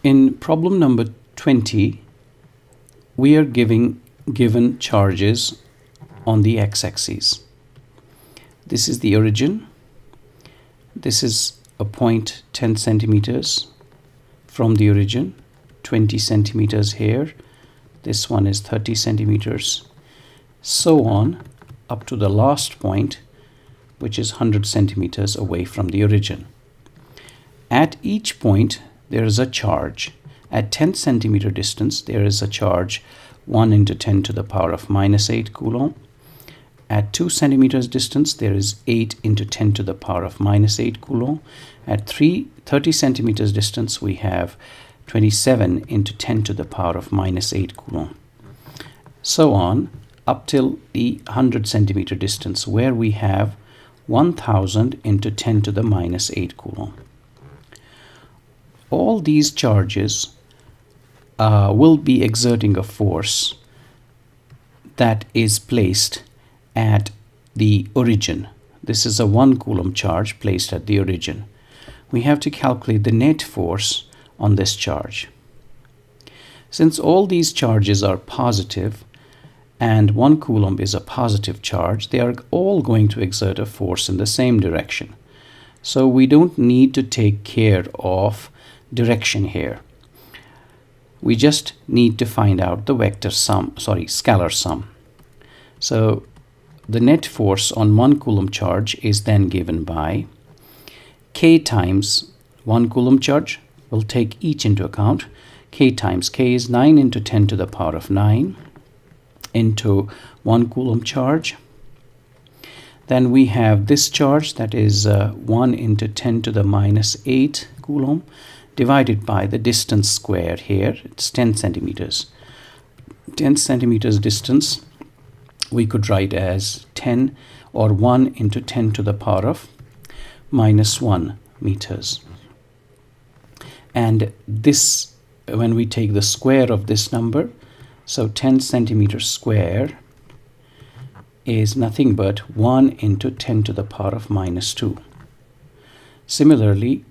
In problem number 20, we are given charges on the x-axis. This is the origin. This is a point 10 centimeters from the origin, 20 centimeters here. This one is 30 centimeters. So on up to the last point, which is 100 centimeters away from the origin. At each point, there is a charge. At 10 centimeter distance, there is a charge 1 into 10 to the power of minus 8 coulomb. At 2 centimeters distance, there is 8 into 10 to the power of minus 8 coulomb. At 30 centimeters distance, we have 27 into 10 to the power of minus 8 coulomb. So on up till the 100 centimeter distance, where we have 1000 into 10 to the minus 8 coulomb. All these charges will be exerting a force that is placed at the origin. This is a 1 coulomb charge placed at the origin. We have to calculate the net force on this charge. Since all these charges are positive and 1 coulomb is a positive charge, they are all going to exert a force in the same direction. So we don't need to take care of direction here. We just need to find out the scalar sum. So the net force on 1 coulomb charge is then given by K times 1 coulomb charge. We'll take each into account. K times K is 9 into 10 to the power of 9 into 1 coulomb charge. Then we have this charge, that is 1 into 10 to the minus 8 coulomb, divided by the distance squared here. It's 10 centimeters. 10 centimeters distance we could write as 10 or 1 into 10 to the power of minus 1 meters. And this, when we take the square of this number, so 10 centimeters square is nothing but 1 into 10 to the power of minus 2. Similarly,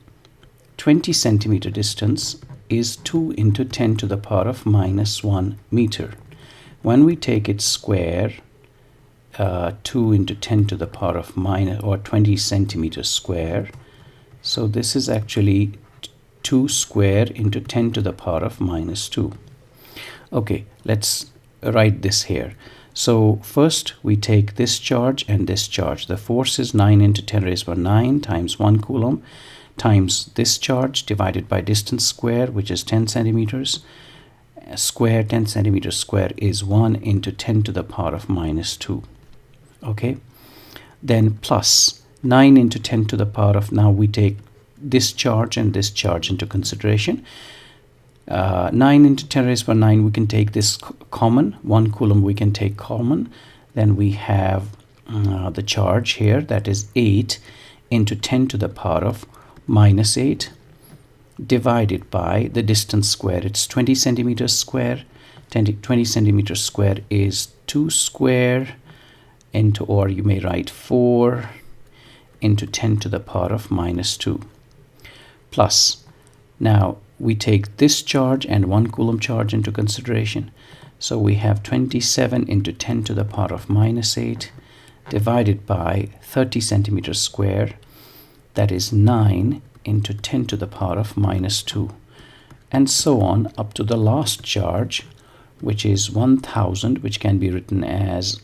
20 centimeter distance is 2 into 10 to the power of minus 1 meter. When we take its square, 2 into 10 to the power of minus, or 20 centimeters square, so this is actually 2 square into 10 to the power of minus 2. Okay, let's write this here. So first we take this charge and this charge. The force is 9 into 10 raised by 9 times 1 coulomb times this charge divided by distance square, which is 10 centimeters. Square 10 centimeters square is 1 into 10 to the power of minus 2. Okay, then plus 9 into 10 to the power of, now we take this charge and this charge into consideration. 9 into 10 raised by 9, we can take this common. 1 coulomb we can take common. Then we have the charge here, that is 8 into 10 to the power of minus 8 divided by the distance square. It's 20 centimeters square. 20 centimeters square is 2 square into, or you may write 4 into 10 to the power of minus 2. Plus, now we take this charge and 1 coulomb charge into consideration. So we have 27 into 10 to the power of minus 8 divided by 30 centimeters square. That is 9 into 10 to the power of minus 2. And so on up to the last charge, which is 1000, which can be written as,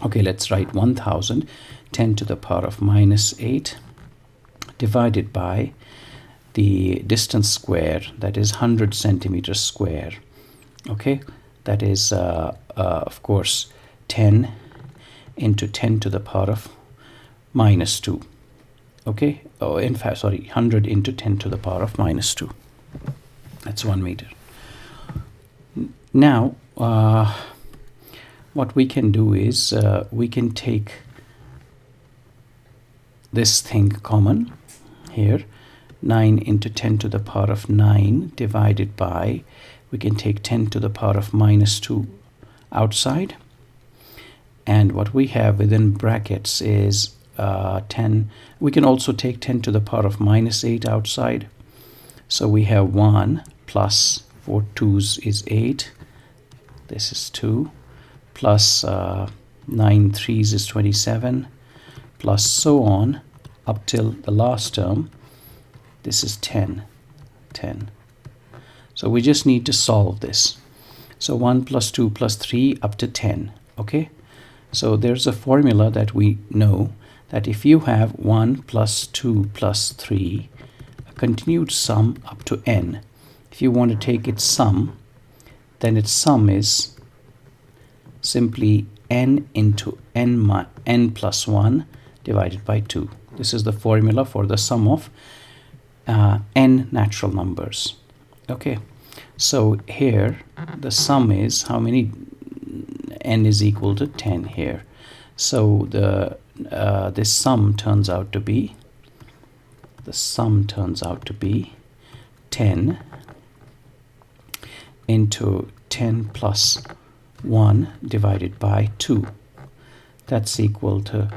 okay, let's write 1000, 10 to the power of minus 8 divided by the distance square, that is 100 centimeters square. Okay, that is of course 10 into 10 to the power of minus 2. Okay, oh, in fact, sorry, 100 into 10 to the power of minus 2. That's 1 meter. Now what we can do is we can take this thing common here. 9 into 10 to the power of 9 divided by, we can take 10 to the power of minus 2 outside, and what we have within brackets is 10. We can also take 10 to the power of minus 8 outside, so we have 1 plus 4 2s is 8. This is 2 plus 9 3s is 27, plus so on up till the last term. This is 10. So we just need to solve this. So 1 plus 2 plus 3 up to 10. Okay, so there's a formula that we know that if you have 1 plus 2 plus 3, a continued sum up to n, if you want to take its sum, then its sum is simply n into n plus 1 divided by 2. This is the formula for the sum of n natural numbers. Okay, so here the sum is how many? N is equal to 10 here. So this sum turns out to be, 10 into 10 plus 1 divided by 2. That's equal to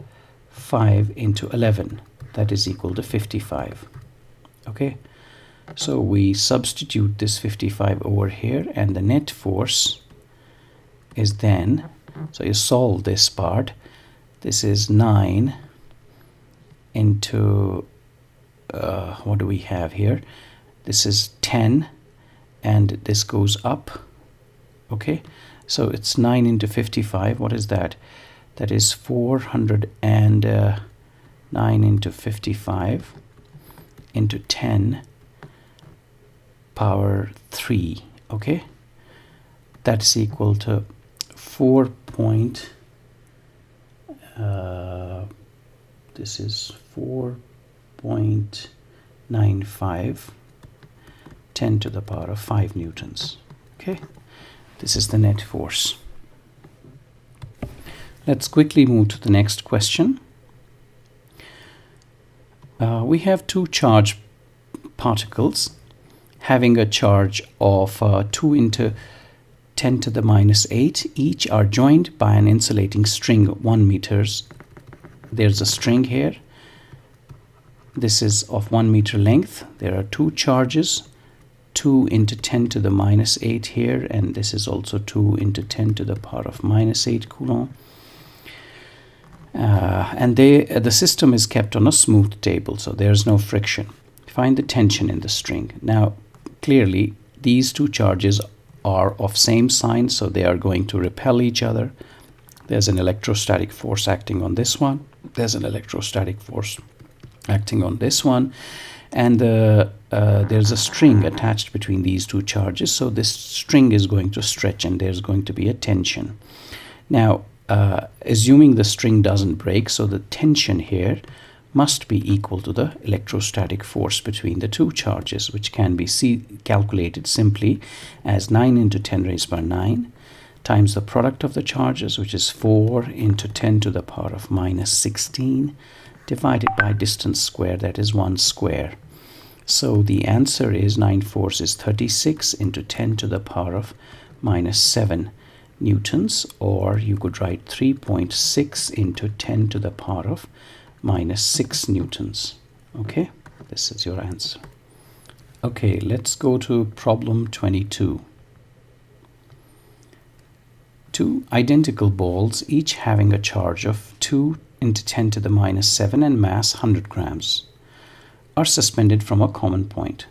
5 into 11. That is equal to 55. Okay, so we substitute this 55 over here, and the net force is then, so you solve this part, this is 9 into what do we have here? This is 10 and this goes up. Okay, so it's 9 into 55. What is that? That is 409 into 55 into 10 power 3. Okay, that's equal to 4 point this is 4.95 10 to the power of 5 newtons. Okay, this is the net force. Let's quickly move to the next question. We have two charged particles having a charge of 2 into 10 to the minus 8. Each are joined by an insulating string 1 meters. There's a string here. This is of 1 meter length. There are two charges, 2 into 10 to the minus 8 here, and this is also 2 into 10 to the power of minus 8 coulomb. And the system is kept on a smooth table, so there's no friction. Find the tension in the string. Now, clearly, these two charges are of same sign, so they are going to repel each other. There's an electrostatic force acting on this one. There's an electrostatic force acting on this one. And there's a string attached between these two charges, so this string is going to stretch and there's going to be a tension. Now, assuming the string doesn't break, so the tension here must be equal to the electrostatic force between the two charges, which can be calculated simply as 9 into 10 raised by 9 times the product of the charges, which is 4 into 10 to the power of minus 16, divided by distance square, that is 1 square. So the answer is 9 force is 36 into 10 to the power of minus 7 newtons, or you could write 3.6 into 10 to the power of minus 6 newtons. Okay, this is your answer. Okay, let's go to problem 22. Two identical balls, each having a charge of 2 into 10 to the minus 7 and mass 100 grams, are suspended from a common point.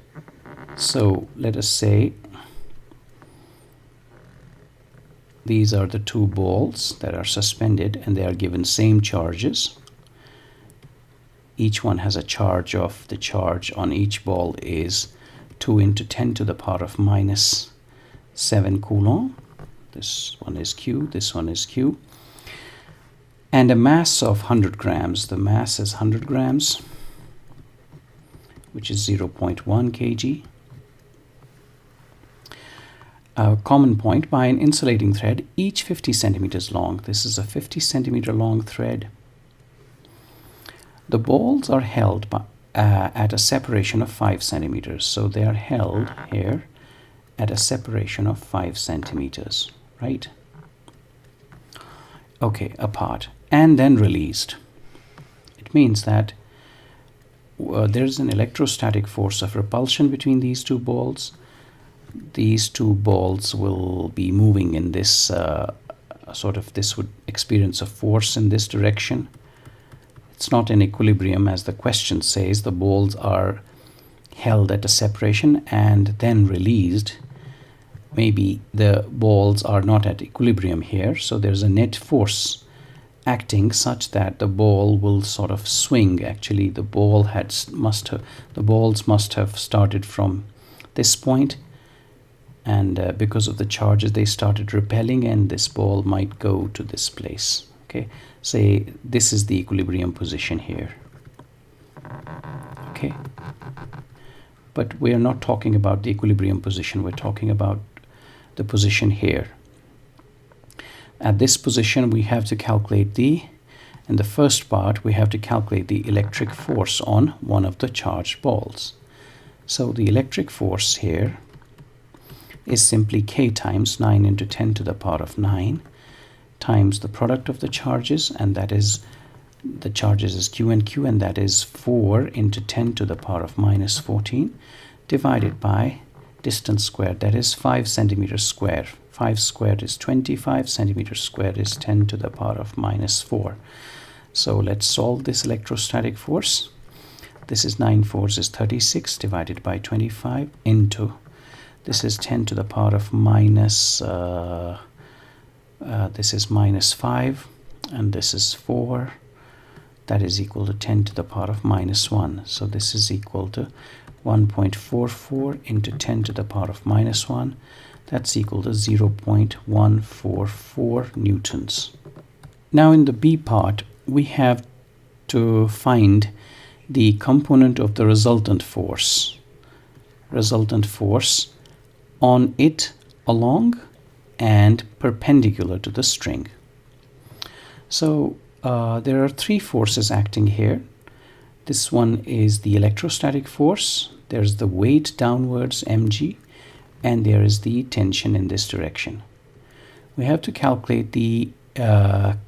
So let us say these are the two balls that are suspended and they are given same charges. Each one has a charge of, the charge on each ball is 2 into 10 to the power of minus 7 coulomb. This one is Q, this one is Q. And a mass of 100 grams. The mass is 100 grams, which is 0.1 kg. A common point by an insulating thread, each 50 centimeters long. This is a 50 centimeter long thread. The balls are held by, at a separation of 5 centimeters. So they are held here at a separation of 5 centimeters, right? Okay, apart, and then released. It means that there's an electrostatic force of repulsion between these two balls. these two balls will be moving in this this would experience a force in this direction. It's not in equilibrium, as the question says. The balls are held at a separation and then released. Maybe the balls are not at equilibrium here, so there's a net force acting such that the ball will sort of swing. Actually, the balls must have started from this point, and because of the charges they started repelling, and this ball might go to this place. Okay, say this is the equilibrium position here. Okay, but we are not talking about the equilibrium position, we're talking about the position here. At this position we have to calculate in the first part we have to calculate the electric force on one of the charged balls. So the electric force here is simply K times 9 into 10 to the power of 9 times the product of the charges, and that is, the charges is Q and Q, and that is 4 into 10 to the power of minus 14, divided by distance squared, that is 5 centimeters square. 5 squared is 25, centimeters squared is 10 to the power of minus 4. So let's solve this electrostatic force. This is 9 fours is 36 divided by 25 into, this is 10 to the power of minus, this is minus 5, and this is 4. That is equal to 10 to the power of minus 1. So this is equal to 1.44 into 10 to the power of minus 1. That's equal to 0.144 newtons. Now in the B part, we have to find the component of the resultant force. Resultant force on it along and perpendicular to the string. So there are three forces acting here. This one is the electrostatic force, there's the weight downwards mg, and there is the tension in this direction. We have to calculate the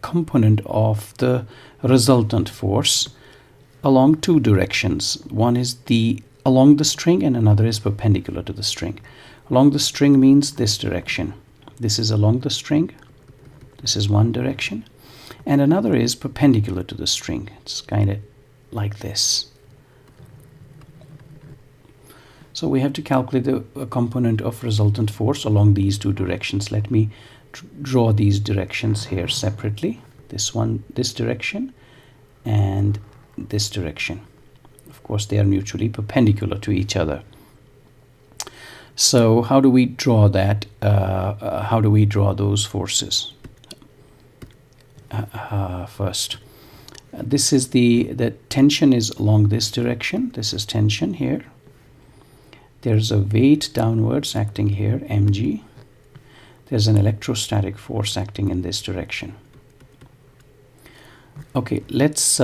component of the resultant force along two directions. One is along the string and another is perpendicular to the string. Along the string means this direction. This is along the string. This is one direction. And another is perpendicular to the string. It's kind of like this. So we have to calculate the component of resultant force along these two directions. Let me draw these directions here separately. This one, this direction, and this direction. Of course, they are mutually perpendicular to each other. So how do we draw that? How do we draw those forces? First, this is the tension is along this direction. This is tension here. There's a weight downwards acting here, mg. There's an electrostatic force acting in this direction. Okay, let's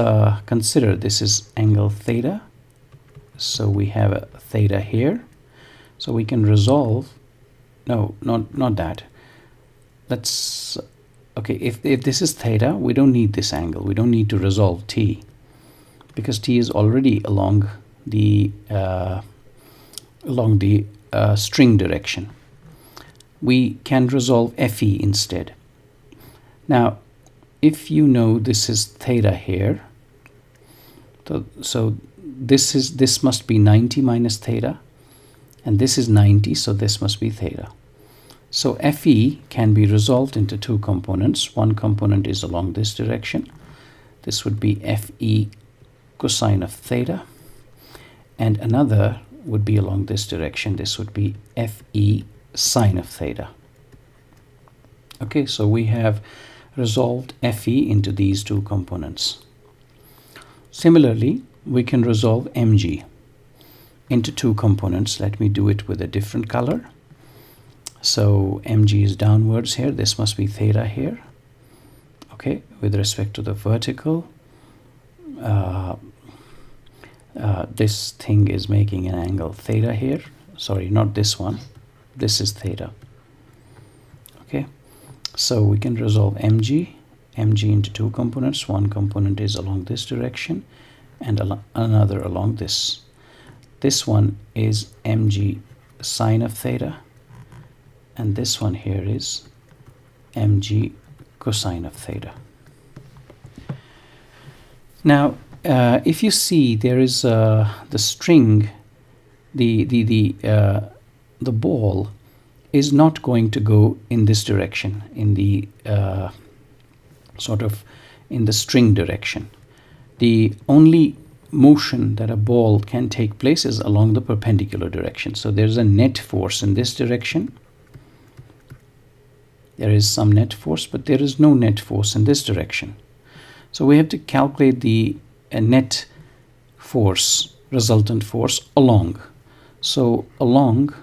consider this is angle theta. So we have a theta here. So we can resolve, no, not that. Let's, okay, if this is theta, we don't need this angle. We don't need to resolve t, because t is already along the string direction. We can resolve Fe instead. Now, if you know this is theta here, so this must be 90 minus theta, and this is 90, so this must be theta. So Fe can be resolved into two components. One component is along this direction. This would be Fe cosine of theta, and another would be along this direction. This would be Fe sine of theta. Okay, so we have resolved Fe into these two components. Similarly, we can resolve mg into two components. Let me do it with a different color. So mg is downwards here. This must be theta here. Okay, with respect to the vertical, this thing is making an angle theta here. Sorry, not this one. This is theta. Okay, so we can resolve mg into two components. One component is along this direction and another along this. This one is mg sine of theta, and this one here is mg cosine of theta. Now if you see, there is the string, the ball is not going to go in this direction, in the sort of in the string direction. The only motion that a ball can take place is along the perpendicular direction. So there's a net force in this direction. There is some net force, but there is no net force in this direction. So we have to calculate the net force, resultant force along. So along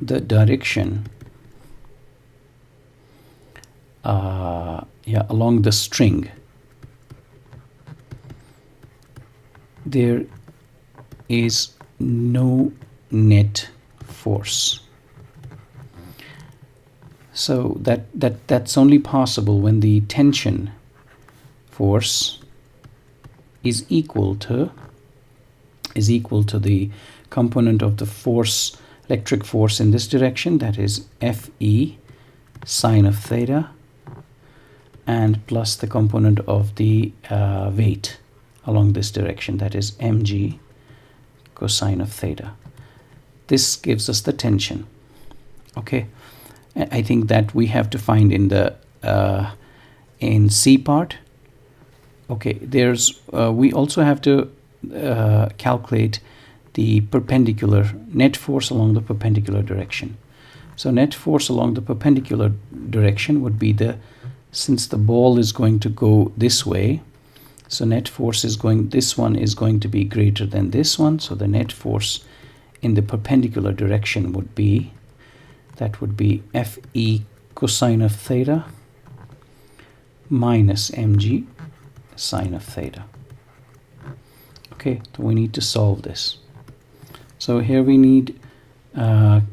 the direction, along the string, there is no net force. So that's only possible when the tension force is equal to the component of the force, electric force in this direction, that is Fe sine of theta, and plus the component of the weight along this direction, that is mg cosine of theta. This gives us the tension. Okay, I think that we have to find in the in C part. Okay, there's we also have to calculate the perpendicular net force along the perpendicular direction. So net force along the perpendicular direction would be since the ball is going to go this way, so net force is going, this one is going to be greater than this one, so the net force in the perpendicular direction would be, that would be Fe cosine of theta minus mg sine of theta. Okay, so we need to solve this. So here we need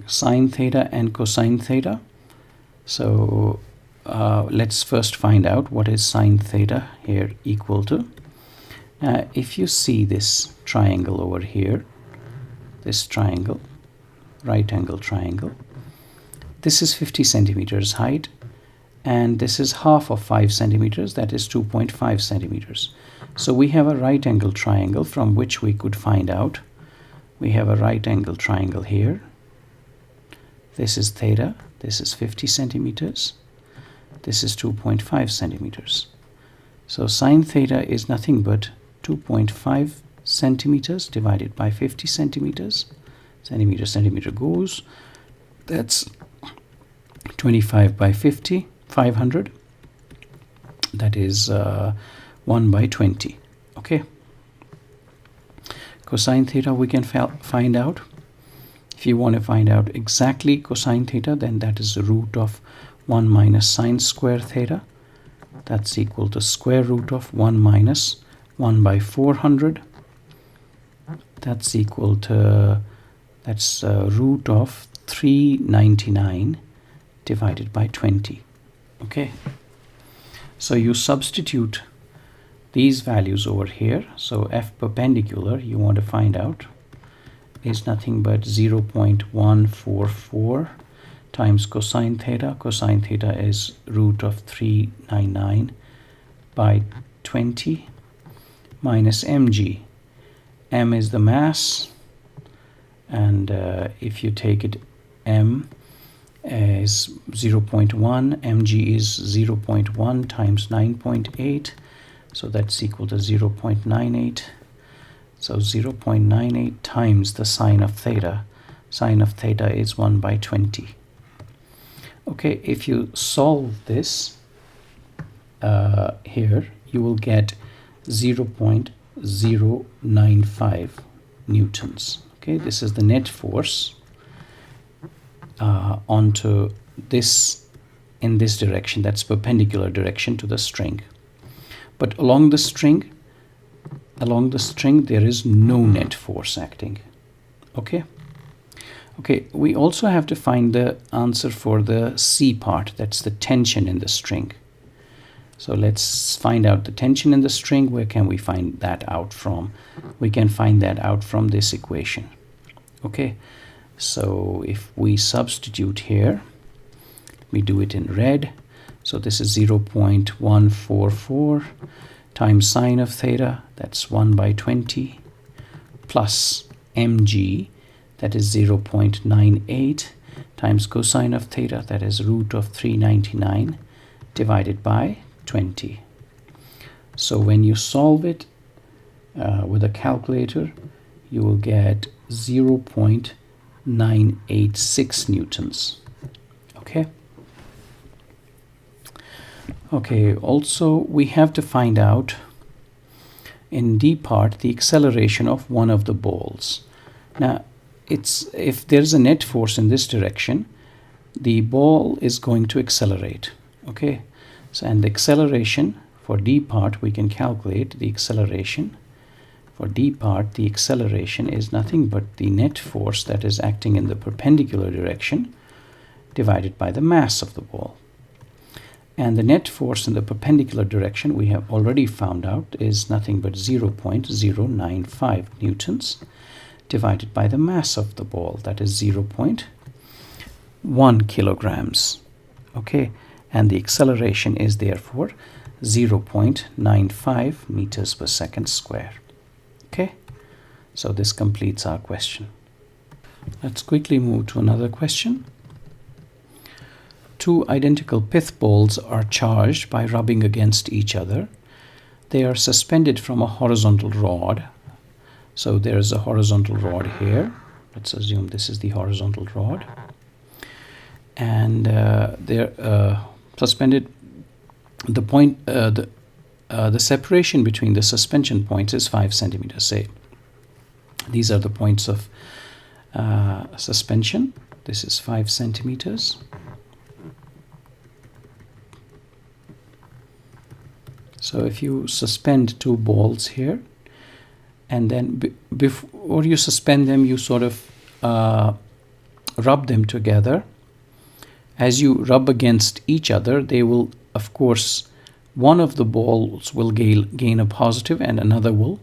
sine theta and cosine theta. So let's first find out what is sine theta here equal to. If you see this triangle over here, this triangle, right angle triangle, this is 50 centimeters height, and this is half of 5 centimeters, that is 2.5 centimeters. So we have a right angle triangle from which we could find out. We have a right angle triangle here. This is theta, this is 50 centimeters, this is 2.5 centimeters. So sine theta is nothing but 2.5 centimeters divided by 50 centimeters. Centimeter goes. That's 25 by 50, 500. That is 1 by 20. Okay. Cosine theta we can find out. If you want to find out exactly cosine theta, then that is the root of 1 minus sine square theta. That's equal to square root of 1 minus 1 by 400. That's equal to, that's root of 399 divided by 20. Okay. So you substitute these values over here. So F perpendicular you want to find out is nothing but 0.144 times cosine theta. Cosine theta is root of 399 by 20 minus mg. M is the mass, and if you take it, m is 0.1, mg is 0.1 times 9.8, so that's equal to 0.98. So 0.98 times the sine of theta. Sine of theta is 1 by 20. Okay, if you solve this here, you will get 0.095 newtons. Okay, this is the net force onto this, in this direction, that's perpendicular direction to the string. But along the string there is no net force acting. Okay, we also have to find the answer for the C part, that's the tension in the string. So let's find out the tension in the string. Where can we find that out from? We can find that out from this equation. Okay, So if we substitute here, we do it in red. So this is 0.144 times sine of theta, that's 1 by 20, plus mg, that is 0.98, times cosine of theta, that is root of 399, divided by 20. So when you solve it with a calculator, you will get 0.986 newtons. Okay. Okay, also we have to find out in D part the acceleration of one of the balls. Now, if there's a net force in this direction, the ball is going to accelerate. Okay, so and the acceleration for D part, we can calculate the acceleration. For D part, the acceleration is nothing but the net force that is acting in the perpendicular direction divided by the mass of the ball. And the net force in the perpendicular direction, we have already found out, is nothing but 0.095 newtons divided by the mass of the ball, that is 0.1 kilograms. Okay, and the acceleration is therefore 0.95 meters per second square. Okay, so this completes our question. Let's quickly move to another question. Two identical pith balls are charged by rubbing against each other. They are suspended from a horizontal rod. So there is a horizontal rod here. Let's assume this is the horizontal rod. And they're suspended. The point, the separation between the suspension points is 5 centimeters. Say these are the points of suspension. This is 5 centimeters. So if you suspend two balls here, and then before you suspend them, you sort of rub them together. As you rub against each other, they will, of course, one of the balls will gain a positive and another will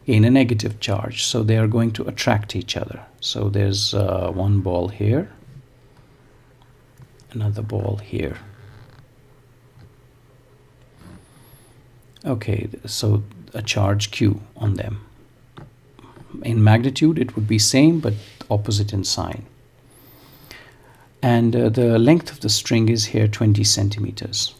gain a negative charge. So they are going to attract each other. So there's one ball here, another ball here. Okay, so a charge Q on them. In magnitude, it would be same, but opposite in sign. And the length of the string is here 20 centimeters.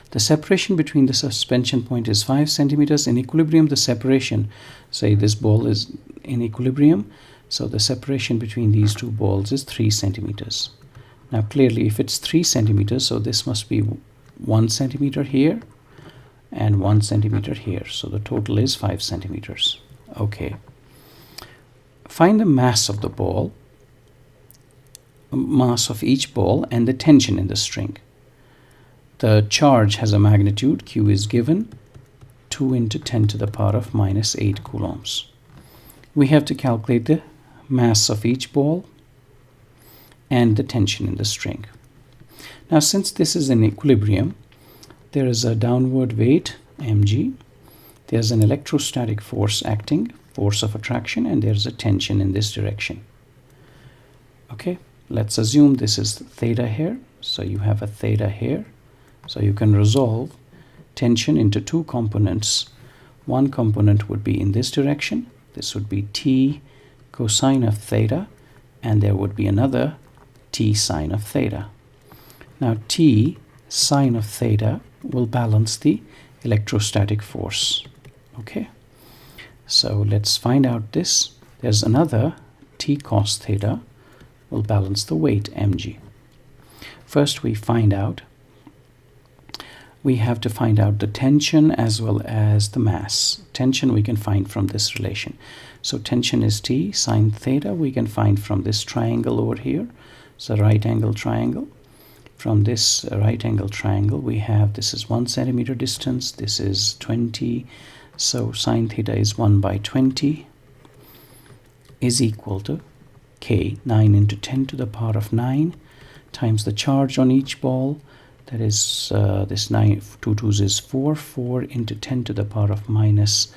The separation between the suspension point is 5 centimeters. In equilibrium, the separation, say this ball is in equilibrium, so the separation between these two balls is 3 centimeters. Now clearly, if it's 3 centimeters, so this must be 1 centimeter here and 1 centimeter here. So the total is 5 centimeters. Okay. Find the mass of the ball, mass of each ball, and the tension in the string. The charge has a magnitude, Q is given, 2 into 10 to the power of minus 8 coulombs. We have to calculate the mass of each ball and the tension in the string. Now, since this is in equilibrium, there is a downward weight, mg, there's an electrostatic force acting, force of attraction, and there's a tension in this direction. Okay, let's assume this is theta here, so you have a theta here. So you can resolve tension into two components. One component would be in this direction. This would be T cosine of theta, and there would be another T sine of theta. Now T sine of theta will balance the electrostatic force. Okay, so let's find out this. There's another T cos theta will balance the weight mg. First we have to find out the tension as well as the mass. Tension we can find from this relation. So tension is T sine theta we can find from this triangle over here. It's a right angle triangle. From this right angle triangle we have, this is 1 centimeter distance, this is 20. So sine theta is 1 by 20 is equal to K, 9 into 10 to the power of 9 times the charge on each ball. That is this 9, 2 2s is 4, 4 into 10 to the power of minus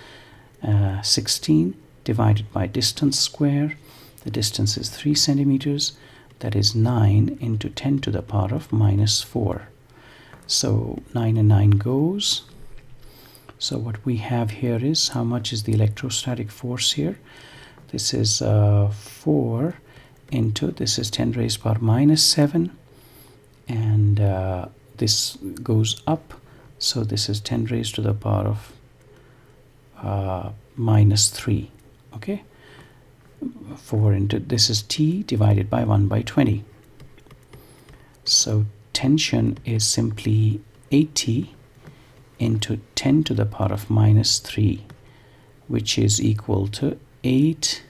16 divided by distance square. The distance is 3 centimeters. That is 9 into 10 to the power of minus 4. So 9 and 9 goes. So what we have here is, how much is the electrostatic force here? This is 4 into, this is 10 raised to the power minus 7, and this goes up, so this is 10 raised to the power of minus 3. Okay, 4 into, this is T divided by 1 by 20. So tension is simply 80 into 10 to the power of minus 3, which is equal to 8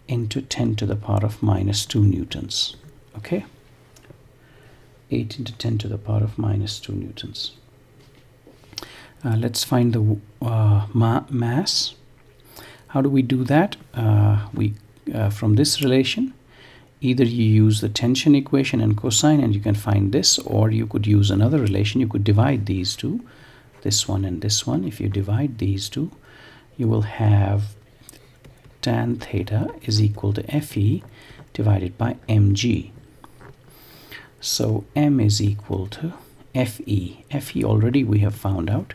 into 10 to the power of minus 2 newtons. Okay, 8 into 10 to the power of minus 2 newtons. Let's find the mass. How do we do that? From this relation, either you use the tension equation and cosine and you can find this, or you could use another relation. You could divide these two, this one and this one. If you divide these two, you will have tan theta is equal to Fe divided by mg. So m is equal to Fe. Fe already we have found out.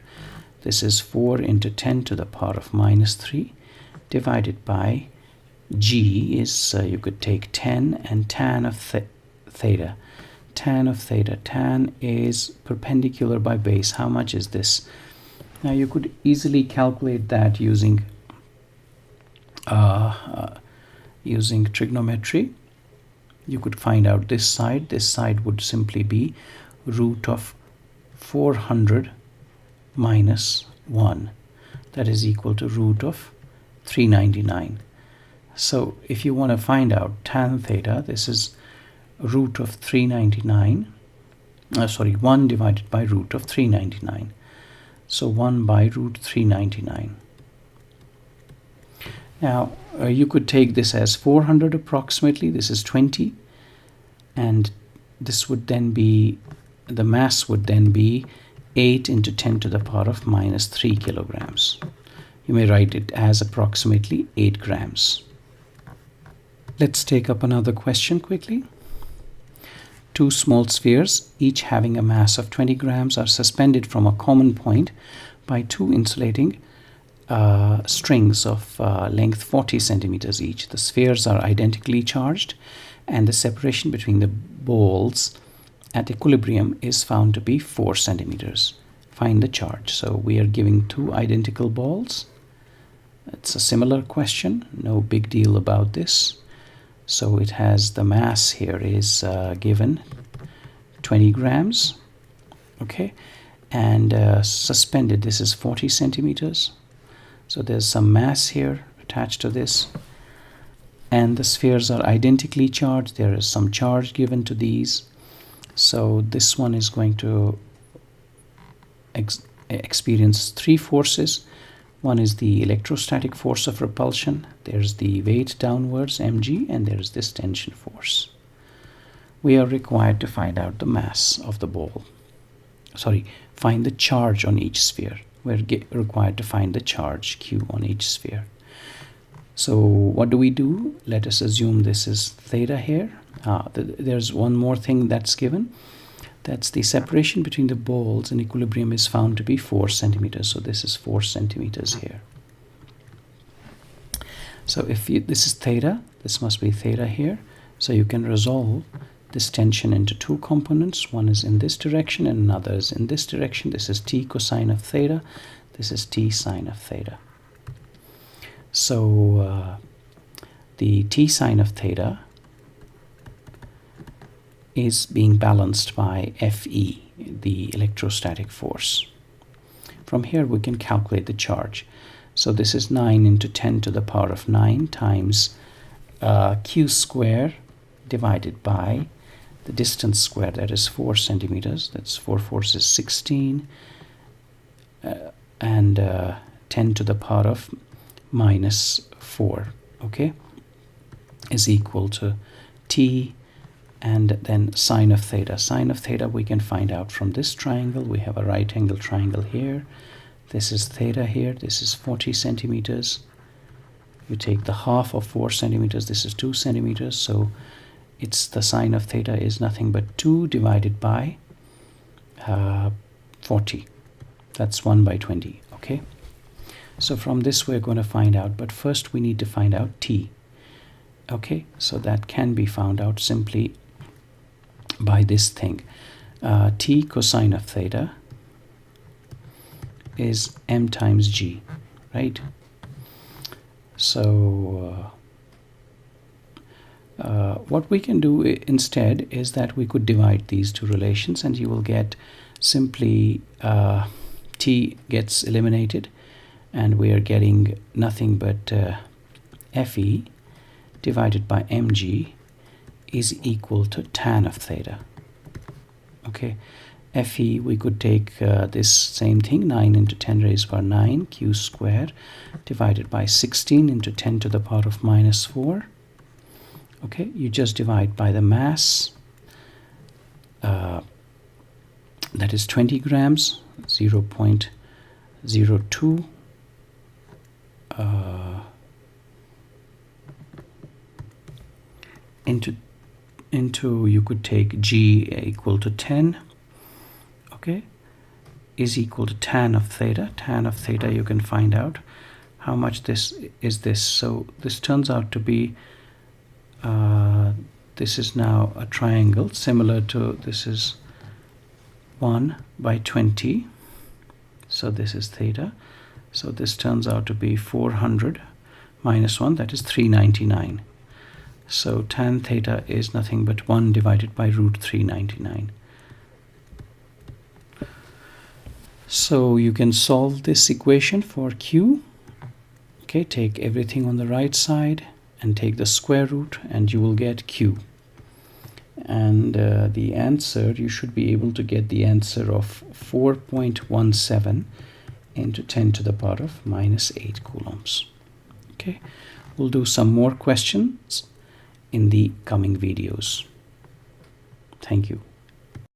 This is 4 into 10 to the power of minus 3 divided by g is, you could take 10 and tan of theta. Tan of theta, tan is perpendicular by base. How much is this? Now you could easily calculate that using trigonometry. You could find out this side. This side would simply be root of 400 minus 1. That is equal to root of 399. So if you want to find out tan theta, this is root of 399. 1 divided by root of 399. So 1 by root 399. Now you could take this as 400 approximately. This is 20, and this would then be, the mass would then be 8 into 10 to the power of minus 3 kilograms. You may write it as approximately 8 grams. Let's take up another question quickly. Two small spheres, each having a mass of 20 grams, are suspended from a common point by two insulating strings of length 40 centimeters each. The spheres are identically charged, and the separation between the balls at equilibrium is found to be 4 centimeters. Find the charge. So we are giving two identical balls. It's a similar question, no big deal about this. So it has, the mass here is given 20 grams, okay, and suspended, this is 40 centimeters. So there's some mass here attached to this, and the spheres are identically charged. There is some charge given to these. So this one is going to experience three forces. One is the electrostatic force of repulsion, there's the weight downwards, mg, and there's this tension force. We are required to find out the mass of the ball. Find the charge on each sphere. We're required to find the charge Q on each sphere. So what do we do? Let us assume this is theta here. There's one more thing that's given. That's the separation between the balls in equilibrium is found to be 4 centimeters. So this is 4 centimeters here. So if this is theta, this must be theta here. So you can resolve this tension into two components. One is in this direction and another is in this direction. This is T cosine of theta. This is T sine of theta. So the T sine of theta is being balanced by Fe, the electrostatic force. From here we can calculate the charge. So this is 9 into 10 to the power of 9 times Q square divided by the distance square, that is 4 centimeters. That's 4 fours is 16, and 10 to the power of minus 4, okay, is equal to T and then sine of theta. Sine of theta we can find out from this triangle. We have a right angle triangle here. This is theta here. This is 40 centimeters. You take the half of 4 centimeters, this is 2 centimeters, so it's the sine of theta is nothing but 2 divided by 40. That's 1 by 20, okay? So from this we're going to find out, but first we need to find out t. Okay, so that can be found out simply by this thing. T cosine of theta is m times g, right? So what we can do instead is that we could divide these two relations, and you will get simply t gets eliminated, and we are getting nothing but Fe divided by mg is equal to tan of theta. Okay, Fe, we could take this same thing, 9 into 10 raised to power 9 q squared divided by 16 into 10 to the power of minus 4. Okay, you just divide by the mass, that is 20 grams, 0.02 into you could take g equal to 10, okay, is equal to tan of theta. Tan of theta, you can find out how much this is this. So this turns out to be this is now a triangle similar to, this is 1 by 20, so this is theta, so this turns out to be 400 minus 1, that is 399. So tan theta is nothing but 1 divided by root 399. So you can solve this equation for q. Okay, take everything on the right side and take the square root, and you will get q. And the answer, you should be able to get the answer of 4.17 into 10 to the power of minus 8 coulombs. Okay, we'll do some more questions in the coming videos. Thank you.